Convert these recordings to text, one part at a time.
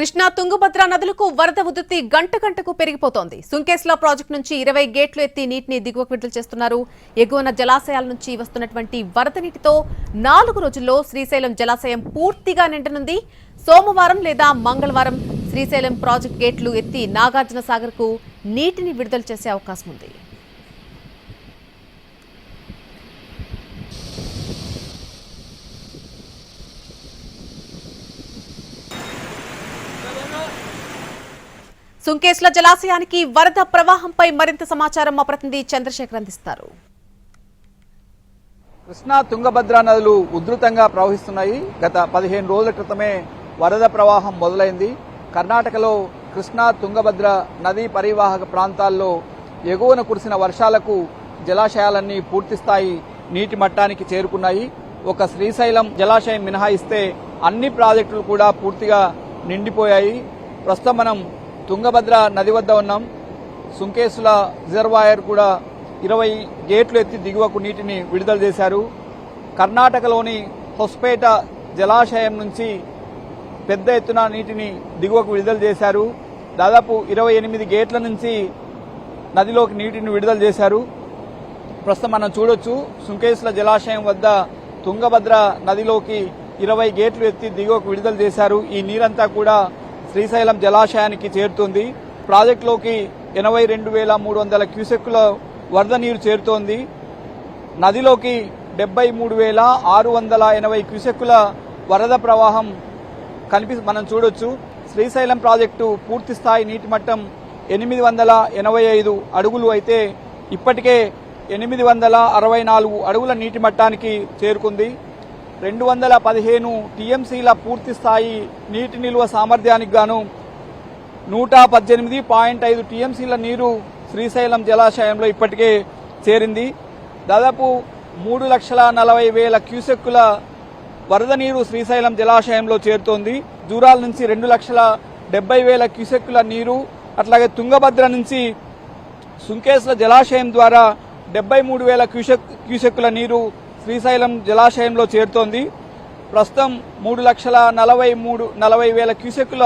కృష్ణా తుంగభద్ర నదులకు వరద ఉధృతి గంట గంటకు పెరిగిపోతోంది. సుంకేశ్ల ప్రాజెక్టు నుంచి 20 గేట్లు ఎత్తి నీటిని దిగువకు విడుదల చేస్తున్నారు. ఎగువన జలాశయాల నుంచి వస్తున్నటువంటి వరద నీటితో 4 రోజుల్లో శ్రీశైలం జలాశయం పూర్తిగా నిండనుంది. సోమవారం లేదా మంగళవారం శ్రీశైలం ప్రాజెక్టు గేట్లు ఎత్తి నాగార్జున సాగర్ కు నీటిని విడుదల చేసే అవకాశం ఉంది. సుంకేశ్ల జలాశయానికి వరద ప్రవాహంపై మరింత సమాచారం మా ప్రతినిధి చంద్రశేఖర్ అందిస్తారు. కృష్ణా తుంగభద్ర నదులు ఉధృతంగా ప్రవహిస్తున్నాయి. గత 15 రోజుల క్రితమే వరద ప్రవాహం మొదలైంది. కర్ణాటకలో కృష్ణా తుంగభద్ర నదీ పరివాహక ప్రాంతాల్లో ఎగువన కురిసిన వర్షాలకు జలాశయాలన్నీ పూర్తిస్థాయి నీటి మట్టానికి చేరుకున్నాయి. ఒక శ్రీశైలం జలాశయం మినహాయిస్తే అన్ని ప్రాజెక్టులు కూడా పూర్తిగా నిండిపోయాయి. ప్రస్తుతం మనం తుంగభద్ర నది వద్ద ఉన్నాం. సుంకేసుల రిజర్వాయర్ కూడా 20 గేట్లు ఎత్తి దిగువకు నీటిని విడుదల చేశారు. కర్ణాటకలోని హొస్పేట జలాశయం నుంచి పెద్ద ఎత్తున నీటిని దిగువకు విడుదల చేశారు. దాదాపు 28 గేట్ల నుంచి నదిలోకి నీటిని విడుదల చేశారు. ప్రస్తుతం మనం చూడొచ్చు, సుంకేసుల జలాశయం వద్ద తుంగభద్ర నదిలోకి 20 గేట్లు ఎత్తి దిగువకు విడుదల చేశారు. ఈ నీరంతా కూడా శ్రీశైలం జలాశయానికి చేరుతోంది. ప్రాజెక్టులోకి 82,300 క్యూసెక్కుల వరద నీరు చేరుతోంది. నదిలోకి 73,680 క్యూసెక్కుల వరద ప్రవాహం మనం చూడొచ్చు. శ్రీశైలం ప్రాజెక్టు పూర్తి స్థాయి నీటి మట్టం 885 అడుగులు అయితే ఇప్పటికే 864 అడుగుల నీటి మట్టానికి చేరుకుంది. 215 టీఎంసీల పూర్తి స్థాయి నీటి నిల్వ సామర్థ్యానికి గాను 118.5 టీఎంసీల నీరు శ్రీశైలం జలాశయంలో ఇప్పటికే చేరింది. దాదాపు 3,40,000 క్యూసెక్కుల వరద నీరు శ్రీశైలం జలాశయంలో చేరుతోంది. జూరాల నుంచి 2,70,000 క్యూసెక్కుల నీరు, అట్లాగే తుంగభద్ర నుంచి సుంకేశ్ల జలాశయం ద్వారా 73,000 క్యూసెక్కుల నీరు శ్రీశైలం జలాశయంలో చేరుతోంది. ప్రస్తుతం 3,40,000 క్యూసెక్కుల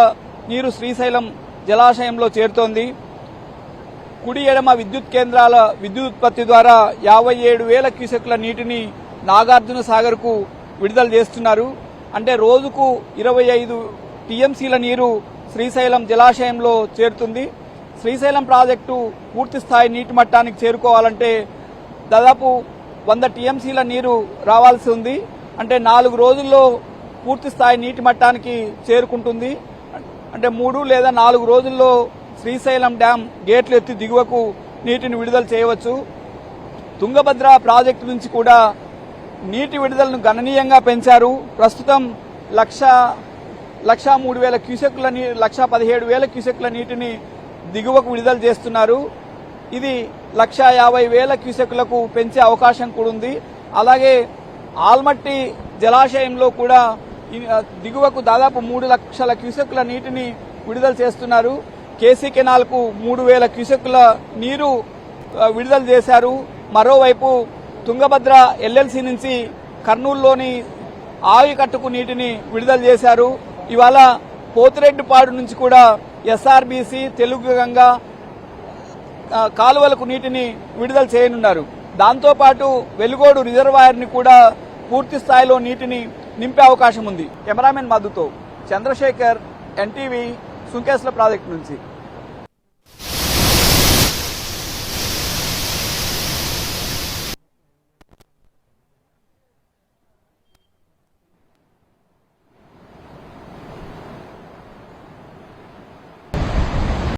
నీరు శ్రీశైలం జలాశయంలో చేరుతోంది. కుడి ఎడమ విద్యుత్ కేంద్రాల విద్యుత్ ఉత్పత్తి ద్వారా 57,000 క్యూసెక్కుల నీటిని నాగార్జున సాగర్ కు విడుదల చేస్తున్నారు. అంటే రోజుకు 25 టీఎంసీల నీరు శ్రీశైలం జలాశయంలో చేరుతుంది. శ్రీశైలం ప్రాజెక్టు పూర్తి స్థాయి నీటి మట్టానికి చేరుకోవాలంటే దాదాపు 100 టీఎంసీల నీరు రావాల్సి ఉంది. అంటే 4 రోజుల్లో పూర్తి స్థాయి నీటి మట్టానికి చేరుకుంటుంది. అంటే 3 లేదా 4 రోజుల్లో శ్రీశైలం డ్యాం గేట్లు ఎత్తి దిగువకు నీటిని విడుదల చేయవచ్చు. తుంగభద్ర ప్రాజెక్టు నుంచి కూడా నీటి విడుదలను గణనీయంగా పెంచారు. ప్రస్తుతం 1,03,000 క్యూసెక్కుల 1,17,000 క్యూసెక్కుల నీటిని దిగువకు విడుదల చేస్తున్నారు. ఇది 1,50,000 క్యూసెక్కులకు పెంచే అవకాశం కూడా ఉంది. అలాగే ఆల్మట్టి జలాశయంలో కూడా దిగువకు దాదాపు 3 లక్షల క్యూసెక్కుల నీటిని విడుదల చేస్తున్నారు. కేసీ కెనాల్ కు 3,000 క్యూసెక్కుల నీరు విడుదల చేశారు. మరోవైపు తుంగభద్ర ఎల్ఎల్సీ నుంచి కర్నూలులోని ఆవికట్టుకు నీటిని విడుదల చేశారు. ఇవాళ పోతిరెడ్డిపాడు నుంచి కూడా ఎస్ఆర్బీసీ, తెలుగు గంగా కాలువలకు నీటిని విడుదల చేయనున్నారు. దాంతోపాటు వెలుగోడు రిజర్వాయర్ ని కూడా పూర్తి స్థాయిలో నీటిని నింపే అవకాశం ఉంది. కెమెరామెన్ మధుతో చంద్రశేఖర్, ఎన్టీవీ, సుంకేశ్ల ప్రాజెక్టు నుంచి.